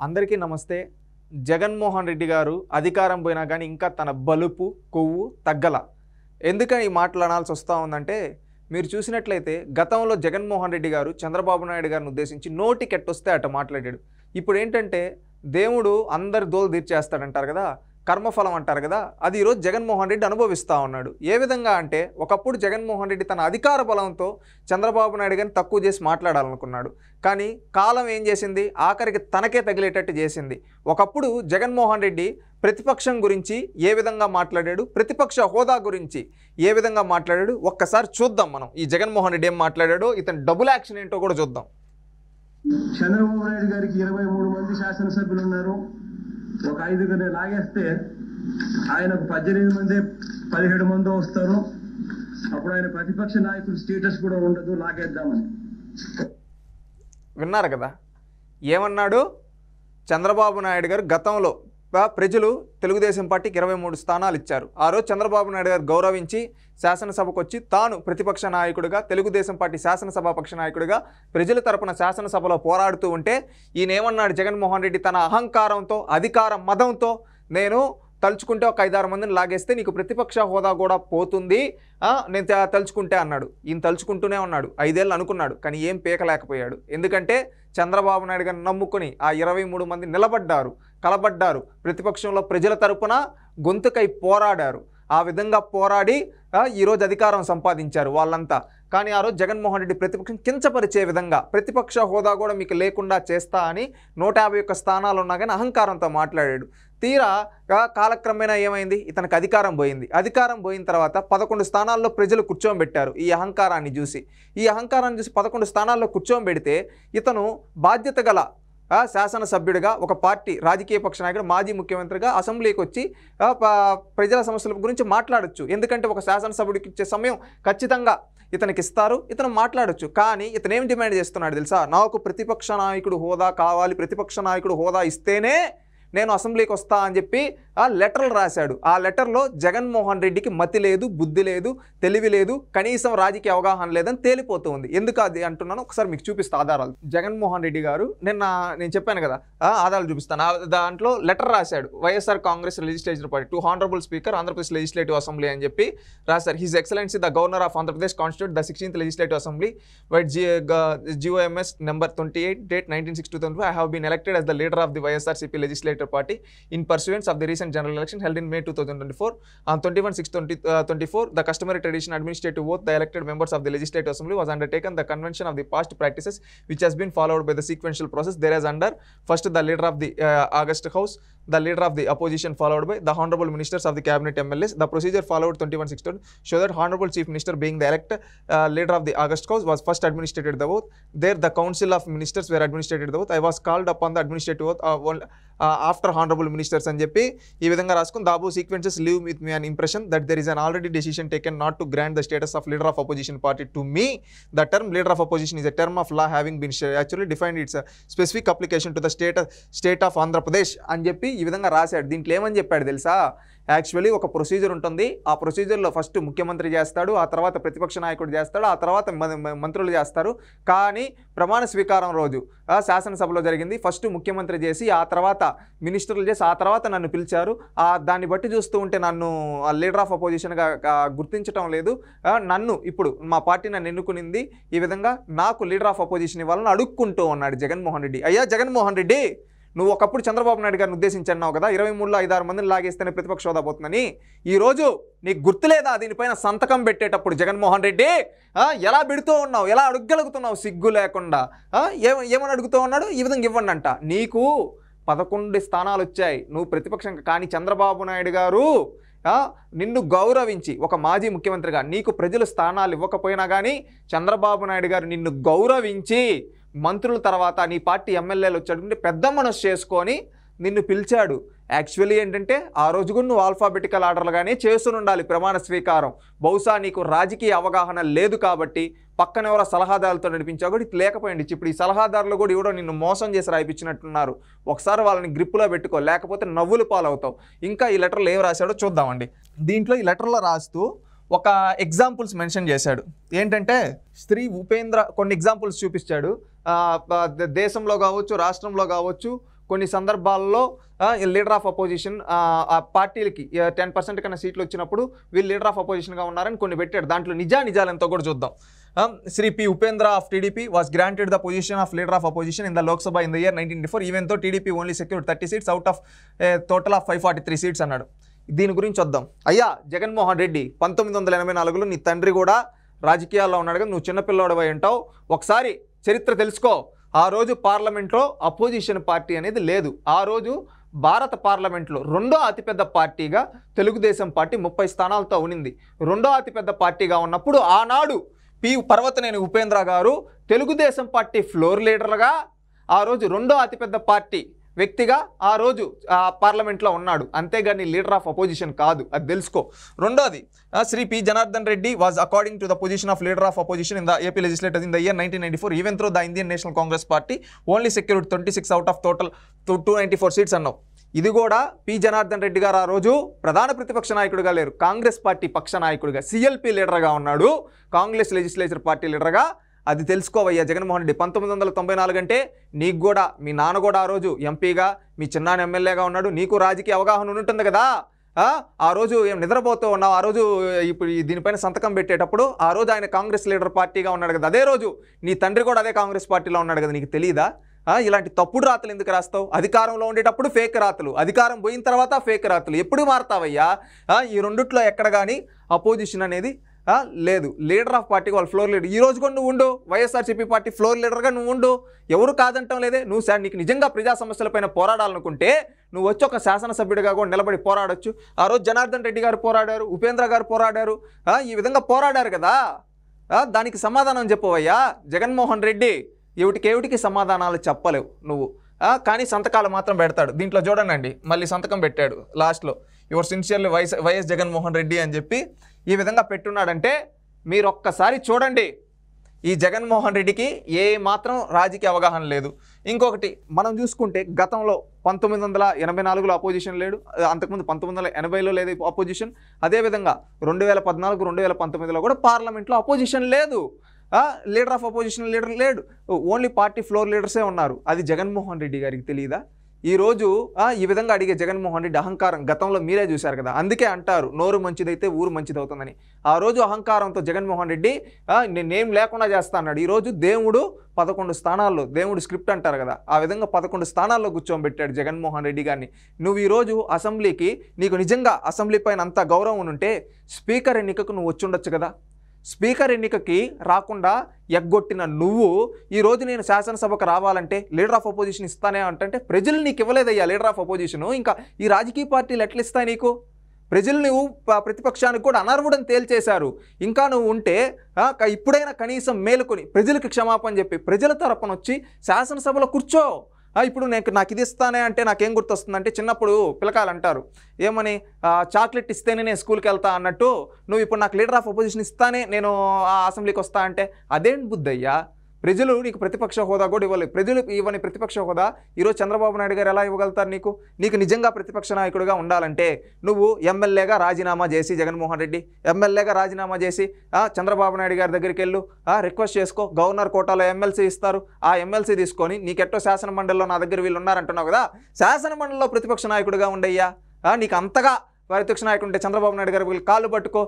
అందరికీ నమస్తే. జగన్మోహన్ రెడ్డి గారు అధికారం పోయినా కానీ ఇంకా తన బలుపు కొవ్వు తగ్గల. ఎందుకని ఈ మాటలు అనాల్సి వస్తూ ఉందంటే, మీరు చూసినట్లయితే గతంలో జగన్మోహన్ రెడ్డి గారు చంద్రబాబు నాయుడు గారిని ఉద్దేశించి నోటికెట్టొస్తే అట మాట్లాడాడు. ఇప్పుడు ఏంటంటే దేవుడు అందరి దోలు తీర్చేస్తాడంటారు కదా, కర్మఫలం అంటారు కదా, అది ఈరోజు జగన్మోహన్ రెడ్డి అనుభవిస్తూ ఉన్నాడు. ఏ విధంగా అంటే, ఒకప్పుడు జగన్మోహన్ రెడ్డి తన అధికార బలంతో చంద్రబాబు నాయుడు గారిని తక్కువ చేసి మాట్లాడాలనుకున్నాడు. కానీ కాలం ఏం చేసింది, ఆఖరికి తనకే తగిలేటట్టు చేసింది. ఒకప్పుడు జగన్మోహన్ రెడ్డి ప్రతిపక్షం గురించి ఏ విధంగా మాట్లాడాడు, ప్రతిపక్ష హోదా గురించి ఏ విధంగా మాట్లాడాడు ఒక్కసారి చూద్దాం. మనం ఈ జగన్మోహన్ రెడ్డి ఏం మాట్లాడాడో, ఇతని డబుల్ యాక్షన్ ఏంటో కూడా చూద్దాం. చంద్రబాబు నాయుడు గారికి 23 మంది శాసనసభ్యులు ఉన్నారు. ఒక 5 లాగేస్తే ఆయనకు 18 మంది 17 మంది వస్తారు. అప్పుడు ఆయన ప్రతిపక్ష నాయకుడు స్టేటస్ కూడా ఉండదు, లాగేద్దామని. విన్నారు కదా ఏమన్నాడు? చంద్రబాబు నాయుడు గారు గతంలో ప్రజలు తెలుగుదేశం పార్టీకి 23 స్థానాలు ఇచ్చారు. ఆ రోజు చంద్రబాబు నాయుడు గారు గౌరవించి శాసనసభకు వచ్చి తాను ప్రతిపక్ష నాయకుడిగా, తెలుగుదేశం పార్టీ శాసనసభాపక్ష నాయకుడిగా ప్రజల తరపున శాసనసభలో పోరాడుతూ ఉంటే ఈయన ఏమన్నాడు? జగన్మోహన్ రెడ్డి తన అహంకారంతో, అధికార మదంతో, నేను తలుచుకుంటే ఒక 5-6 మందిని లాగేస్తే నీకు ప్రతిపక్ష హోదా కూడా పోతుంది, నేను తలుచుకుంటే అన్నాడు. ఈయన తలుచుకుంటూనే ఉన్నాడు. 5 ఏళ్ళు అనుకున్నాడు, కానీ ఏం పీకలేకపోయాడు. ఎందుకంటే చంద్రబాబు నాయుడు గారిని నమ్ముకొని ఆ 23 మంది నిలబడ్డారు, కలబడ్డారు. ప్రతిపక్షంలో ప్రజల తరపున గొంతుకై పోరాడారు. ఆ విధంగా పోరాడి ఈరోజు అధికారం సంపాదించారు వాళ్ళంతా. కానీ ఆ రోజు జగన్మోహన్ రెడ్డి ప్రతిపక్షం కించపరిచే విధంగా, ప్రతిపక్ష హోదా కూడా మీకు లేకుండా చేస్తా అని 151 స్థానాలు ఉన్నా కానీ అహంకారంతో మాట్లాడాడు. తీరా కాలక్రమేణా ఏమైంది? ఇతనికి అధికారం పోయింది. అధికారం పోయిన తర్వాత 11 స్థానాల్లో ప్రజలు కూర్చోబెట్టారు. ఈ అహంకారాన్ని చూసి 11 స్థానాల్లో కూర్చోబెడితే ఇతను బాధ్యత గల శాసనసభ్యుడిగా, ఒక పార్టీ రాజకీయ పక్ష నాయకుడు, మాజీ ముఖ్యమంత్రిగా అసెంబ్లీకి వచ్చి ప్రజల సమస్యల గురించి మాట్లాడొచ్చు. ఎందుకంటే ఒక శాసనసభ్యుడికి ఇచ్చే సమయం ఖచ్చితంగా ఇతనికి ఇస్తారు, ఇతను మాట్లాడొచ్చు. కానీ ఇతను ఏం డిమాండ్ చేస్తున్నాడు తెలుసా? నాకు ప్రతిపక్ష నాయకుడు హోదా కావాలి, ప్రతిపక్ష నాయకుడు హోదా ఇస్తేనే నేను అసెంబ్లీకి వస్తా అని చెప్పి లెటర్లు రాశాడు. ఆ లెటర్లో జగన్మోహన్ రెడ్డికి మతి లేదు, బుద్ధి లేదు, తెలివి లేదు, కనీసం రాజకీయ అవగాహన లేదని తేలిపోతూ ఉంది. ఎందుకు అది అంటున్నాను ఒకసారి మీకు చూపిస్తా ఆధారాలు. జగన్మోహన్ రెడ్డి గారు నేను చెప్పాను కదా, ఆధారాలు చూపిస్తాను. దాంట్లో లెటర్ రాశాడు. YSR Congress legislature party to honourable speaker Andhra Pradesh legislative assembly అని చెప్పి రాశారు. His excellency the governor of Andhra Pradesh constitute the 16th legislative assembly white GOMS number 28 date 19/6/2024 I have been elected as the leader of the YSRCP legislative party in pursuance of the recent general election held in May 2024. On 21/6/2024, the customary tradition administrative oath, the elected members of the Legislative Assembly was undertaken the convention of the past practices which has been followed by the sequential process. There is under first the leader of the August House, the leader of the opposition followed by the honorable ministers of the cabinet MLAs. The procedure followed 21/6 show that honorable chief minister being the elect leader of the August House was first administrated the oath. There the council of ministers were administrated the oath. I was called upon the administrative oath after honorable ministers అని చెప్పి ఈ విధంగా రాసుకుని the above sequences leave with me an impression that there is an already decision taken not to grant the status of leader of opposition party to me. The term leader of opposition is a term of law having been actually defined its specific application to the state of Andhra Pradesh అని చెప్పి ఈ విధంగా రాశాడు. దీంట్లో ఏమని చెప్పాడు తెలుసా? Actually ఒక ప్రొసీజర్ ఉంటుంది. ఆ ప్రొసీజర్లో ఫస్ట్ ముఖ్యమంత్రి చేస్తాడు, ఆ తర్వాత ప్రతిపక్ష నాయకుడు చేస్తాడు, ఆ తర్వాత మంత్రులు చేస్తారు. కానీ ప్రమాణ స్వీకారం రోజు శాసనసభలో జరిగింది. ఫస్ట్ ముఖ్యమంత్రి చేసి, ఆ తర్వాత మినిస్టర్లు చేసి, ఆ తర్వాత నన్ను పిలిచారు. దాన్ని బట్టి చూస్తూ ఉంటే నన్ను లీడర్ ఆఫ్ అపోజిషన్గా గుర్తించడం లేదు. నన్ను ఇప్పుడు మా పార్టీ నన్ను ఎన్నుకునింది, ఈ విధంగా నాకు లీడర్ ఆఫ్ అపోజిషన్ ఇవ్వాలని అడుక్కుంటూ ఉన్నాడు జగన్మోహన్ రెడ్డి. అయ్యా జగన్మోహన్ రెడ్డి, నువ్వు ఒకప్పుడు చంద్రబాబు నాయుడు గారిని ఉద్దేశించి అన్నావు కదా, 23లో 5-6 మందిని లాగేస్తేనే ప్రతిపక్ష హోదా పోతుందని. ఈరోజు నీకు గుర్తులేదా దీనిపైన సంతకం పెట్టేటప్పుడు? జగన్మోహన్ రెడ్డి ఎలా పెడుతూ ఉన్నావు, ఎలా అడుగలుగుతున్నావు సిగ్గు లేకుండా? ఏమని అడుగుతూ ఉన్నాడు? ఈ విధంగా ఇవ్వండి అంట. నీకు 11 స్థానాలు వచ్చాయి, నువ్వు ప్రతిపక్షం. కానీ చంద్రబాబు నాయుడు గారు నిన్ను గౌరవించి, ఒక మాజీ ముఖ్యమంత్రిగా నీకు ప్రజలు స్థానాలు ఇవ్వకపోయినా కానీ చంద్రబాబు నాయుడు గారు నిన్ను గౌరవించి మంత్రుల తర్వాత నీ పార్టీ ఎమ్మెల్యేలు వచ్చాడు, పెద్ద మనసు చేసుకొని నిన్ను పిలిచాడు. యాక్చువల్లీ ఏంటంటే ఆ రోజు కూడా నువ్వు ఆల్ఫాబెటికల్ ఆర్డర్లుగానే చేస్తూనే ఉండాలి ప్రమాణ స్వీకారం. బహుశా నీకు రాజకీయ అవగాహన లేదు కాబట్టి పక్కన ఎవరో సలహాదారులతో నడిపించావు కూడా ఇది లేకపోయింది. ఇప్పుడు ఈ సలహాదారులు కూడా ఎవడో నిన్ను మోసం చేసి రాయిపించినట్టున్నారు. ఒకసారి వాళ్ళని గ్రిప్పులో పెట్టుకో, లేకపోతే నవ్వులు పాలవుతావు. ఇంకా ఈ లెటర్లో ఏం రాశాడో చూద్దామండి. దీంట్లో ఈ లెటర్లో రాస్తూ ఒక ఎగ్జాంపుల్స్ మెన్షన్ చేశాడు. ఏంటంటే స్త్రీ ఉపేంద్ర కొన్ని ఎగ్జాంపుల్స్ చూపించాడు. దేశంలో కావచ్చు, రాష్ట్రంలో కావచ్చు, కొన్ని సందర్భాల్లో లీడర్ ఆఫ్ అపోజిషన్ ఆ పార్టీలకి 10% కన్నా సీట్లు వచ్చినప్పుడు వీళ్ళు లీడర్ ఆఫ్ అపోజిషన్గా ఉన్నారని కొన్ని పెట్టాడు. దాంట్లో నిజాలు ఎంతో కూడా చూద్దాం. Sri P. Upendra of TDP was granted the position of leader of opposition in the Lok Sabha in the year 1994, even though TDP only secured 30 seats out of a total of 543 seats అన్నాడు. దీని గురించి వద్దాం. అయ్యా జగన్మోహన్ రెడ్డి 1984లో నీ తండ్రి కూడా రాజకీయాల్లో ఉన్నాడు కదా, నువ్వు చిన్నపిల్లోడు అయి ఉంటావు. ఒకసారి చరిత్ర తెలుసుకో. ఆ రోజు పార్లమెంట్లో అపోజిషన్ పార్టీ అనేది లేదు. ఆ రోజు భారత పార్లమెంట్లో రెండో అతిపెద్ద పార్టీగా తెలుగుదేశం పార్టీ 30 స్థానాలతో ఉనింది. రెండో అతిపెద్ద పార్టీగా ఉన్నప్పుడు ఆనాడు పర్వతనేని ఉపేంద్ర గారు తెలుగుదేశం పార్టీ ఫ్లోర్ లీడర్గా ఆ రోజు రెండో అతిపెద్ద పార్టీ వ్యక్తిగా ఆ రోజు పార్లమెంట్లో ఉన్నాడు. అంతేగాని లీడర్ ఆఫ్ అపోజిషన్ కాదు, అది తెలుసుకో. రెండోది, Shri P Janardhan Reddy was according to the position of leader of opposition in the AP legislator in the year 1994, even though the Indian National Congress party only secured 26 out of total 294 seats అన్నావు. ఇది కూడా P Janardhan Reddy గారు ఆ రోజు ప్రధాన ప్రతిపక్ష నాయకుడిగా లేరు, కాంగ్రెస్ పార్టీ పక్ష నాయకుడిగా సిఎల్పి లీడర్గా ఉన్నాడు, కాంగ్రెస్ లెజిస్లేచర్ పార్టీ లీడర్గా. అది తెలుసుకోవయ్యా జగన్మోహన్ రెడ్డి. 1994 అంటే నీకు కూడా మీ నాన్న కూడా ఆ రోజు ఎంపీగా, మీ చిన్నాన్న ఎమ్మెల్యేగా ఉన్నాడు, నీకు రాజకీయ అవగాహన ఉంటుంది కదా. ఆ రోజు ఏం నిద్రపోతూ ఉన్నావు? ఆ రోజు ఇప్పుడు దీనిపైన సంతకం పెట్టేటప్పుడు ఆ రోజు ఆయన కాంగ్రెస్ లీడర్ పార్టీగా ఉన్నాడు కదా. అదే రోజు నీ తండ్రి కూడా అదే కాంగ్రెస్ పార్టీలో ఉన్నాడు కదా. నీకు తెలియదా? ఇలాంటి తప్పుడు రాతలు ఎందుకు రాస్తావు? అధికారంలో ఉండేటప్పుడు ఫేక్ రాతలు, అధికారం పోయిన తర్వాత ఫేక్ రాతలు. ఎప్పుడు మారుతావయ్యా? ఈ రెండిట్లో ఎక్కడ కానీ అపోజిషన్ అనేది లేదు. లీడర్ ఆఫ్ పార్టీకి వాళ్ళు ఫ్లోర్ లీడర్. ఈ రోజు కూడా నువ్వు ఉండు, వైఎస్ఆర్సీపీ పార్టీ ఫ్లోర్ లీడర్గా నువ్వు ఉండు, ఎవరు కాదంటాం లేదే. నువ్వు నీకు నిజంగా ప్రజా సమస్యలపైన పోరాడాలనుకుంటే నువ్వు వచ్చి ఒక శాసనసభ్యుడిగా కూడా నిలబడి పోరాడొచ్చు. ఆ రోజు జనార్దన్ రెడ్డి గారు పోరాడారు, ఉపేంద్ర గారు పోరాడారు, ఈ విధంగా పోరాడారు కదా. దానికి సమాధానం చెప్పవయ్యా జగన్మోహన్ రెడ్డి. ఏవిటికి సమాధానాలు చెప్పలేవు నువ్వు, కానీ సంతకాలు మాత్రం పెడతాడు. దీంట్లో చూడండి, మళ్ళీ సంతకం పెట్టాడు లాస్ట్లో, your sincerely YS Jaganmohan Reddy అని చెప్పి ఈ విధంగా పెట్టున్నాడంటే మీరు ఒక్కసారి చూడండి. ఈ జగన్మోహన్ రెడ్డికి ఏ మాత్రం రాజకీయ అవగాహన లేదు. ఇంకొకటి మనం చూసుకుంటే గతంలో 1984లో అపోజిషన్ లేడు, అంతకుముందు 1980లో లేదు అపోజిషన్. అదేవిధంగా 2014, 2019లో కూడా పార్లమెంట్లో అపోజిషన్ లేదు. లీడర్ ఆఫ్ అపోజిషన్ లీడర్ లేడు, ఓన్లీ పార్టీ ఫ్లోర్ లీడర్సే ఉన్నారు. అది జగన్మోహన్ రెడ్డి గారికి తెలియదా? ఈరోజు ఈ విధంగా అడిగే జగన్మోహన్ రెడ్డి అహంకారం గతంలో మీరే చూశారు కదా. అందుకే అంటారు నోరు మంచిదైతే ఊరు మంచిదవుతుందని. ఆ రోజు అహంకారంతో జగన్మోహన్ రెడ్డి నేనేం లేకుండా చేస్తా అన్నాడు. ఈరోజు దేవుడు 11 స్థానాల్లో, దేవుడు స్క్రిప్ట్ అంటారు కదా, ఆ విధంగా 11 స్థానాల్లో కూర్చోబెట్టాడు జగన్మోహన్ రెడ్డి గారిని. నువ్వు ఈరోజు అసెంబ్లీకి, నీకు నిజంగా అసెంబ్లీ పైన అంత గౌరవం ఉంటే స్పీకర్ ఎన్నికకు నువ్వు వచ్చి ఉండొచ్చు కదా. స్పీకర్ ఎన్నికకి రాకుండా ఎగ్గొట్టిన నువ్వు ఈరోజు నేను శాసనసభకు రావాలంటే లీడర్ ఆఫ్ అపోజిషన్ ఇస్తానే అంటే ప్రజలు నీకు ఇవ్వలేదయ్యా లీడర్ ఆఫ్ అపోజిషను. ఇంకా ఈ రాజకీయ పార్టీలు ఎట్లా ఇస్తాయి నీకు? ప్రజలు నువ్వు ప్రతిపక్షానికి కూడా అనర్హుడని తేల్చేశారు. ఇంకా నువ్వు ఉంటే ఇప్పుడైనా కనీసం మేలుకొని ప్రజలకు క్షమాపణ చెప్పి ప్రజల తరపున వచ్చి శాసనసభలో కూర్చో. ఇప్పుడు నాకు ఇది ఇస్తానే అంటే నాకేం గుర్తొస్తుందంటే, చిన్నప్పుడు పిల్లకాయలు అంటారు ఏమని, చాక్లెట్ ఇస్తేనే నేను స్కూల్కి వెళ్తా అన్నట్టు, నువ్వు ఇప్పుడు నాకు లీడర్ ఆఫ్ అపోజిషన్ ఇస్తానే నేను అసెంబ్లీకి వస్తా అంటే అదేంటి బుద్ధయ్యా? ప్రజలు నీకు ప్రతిపక్ష హోదా కూడా ఇవ్వలేదు. ప్రజలు ఇవ్వని ప్రతిపక్ష హోదా ఈరోజు చంద్రబాబు నాయుడు గారు ఎలా ఇవ్వగలుగుతారు నీకు? నీకు నిజంగా ప్రతిపక్ష నాయకుడిగా ఉండాలంటే నువ్వు ఎమ్మెల్యేగా రాజీనామా చేసి, జగన్మోహన్ రెడ్డి ఎమ్మెల్యేగా రాజీనామా చేసి చంద్రబాబు నాయుడు గారి దగ్గరికి వెళ్ళు, రిక్వెస్ట్ చేసుకో. గవర్నర్ కోటాలో ఎమ్మెల్సీ ఇస్తారు, ఆ ఎమ్మెల్సీ తీసుకొని నీకెట్టో శాసన మండలిలో నా దగ్గర వీళ్ళు ఉన్నారంటున్నావు కదా, శాసన మండలిలో ప్రతిపక్ష నాయకుడిగా ఉండయ్యా. నీకు అంతగా ప్రతిపక్ష నాయకుడు ఉంటే చంద్రబాబు నాయుడు గారి కాళ్ళు పట్టుకో,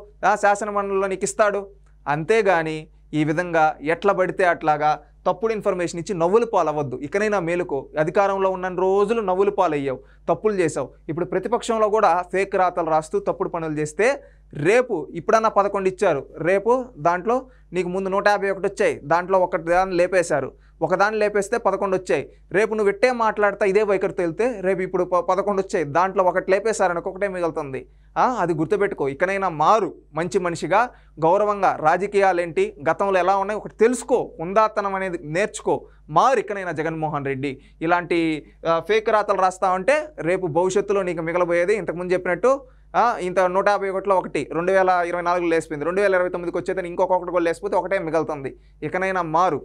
శాసన మండలిలో నీకు ఇస్తాడు. అంతేగాని ఈ విధంగా ఎట్లా పడితే అట్లాగా తప్పుడు ఇన్ఫర్మేషన్ ఇచ్చి నవ్వులు పాలవద్దు. ఇకనైనా మేలుకో. అధికారంలో ఉన్న రోజులు నవ్వులు పాలయ్యావు, తప్పులు చేసావు. ఇప్పుడు ప్రతిపక్షంలో కూడా ఫేక్ రాతలు రాస్తూ తప్పుడు పనులు చేస్తే రేపు ఇప్పుడన్నా 11 ఇచ్చారు, రేపు దాంట్లో నీకు ముందు 151 వచ్చాయి, దాంట్లో ఒకదాన్ని లేపేశారు, ఒకదాన్ని లేపేస్తే 11 వచ్చాయి. రేపు నువ్వు ఇట్టే మాట్లాడతా ఇదే వైఖరితో వెళ్తే రేపు ఇప్పుడు 11 వచ్చాయి, దాంట్లో ఒకటి లేపేశారని ఒకటే మిగులుతుంది. అది గుర్తుపెట్టుకో. ఇకనైనా మారు, మంచి మనిషిగా గౌరవంగా. రాజకీయాలేంటి, గతంలో ఎలా ఉన్నాయి ఒకటి తెలుసుకో, ఉందాతనం అనేది నేర్చుకో. మారు ఇకనైనా జగన్మోహన్ రెడ్డి. ఇలాంటి ఫేక్ రాతలు రాస్తావంటే రేపు భవిష్యత్తులో నీకు మిగలబోయేది ఇంతకుముందు చెప్పినట్టు ఇంత 151లో ఒకటి 2024లో లేసిపోయింది, 2029కి వచ్చేది ఇంకొకటి కూడా లేసిపోతే ఒకటే మిగులుతుంది. ఇకనైనా మారు.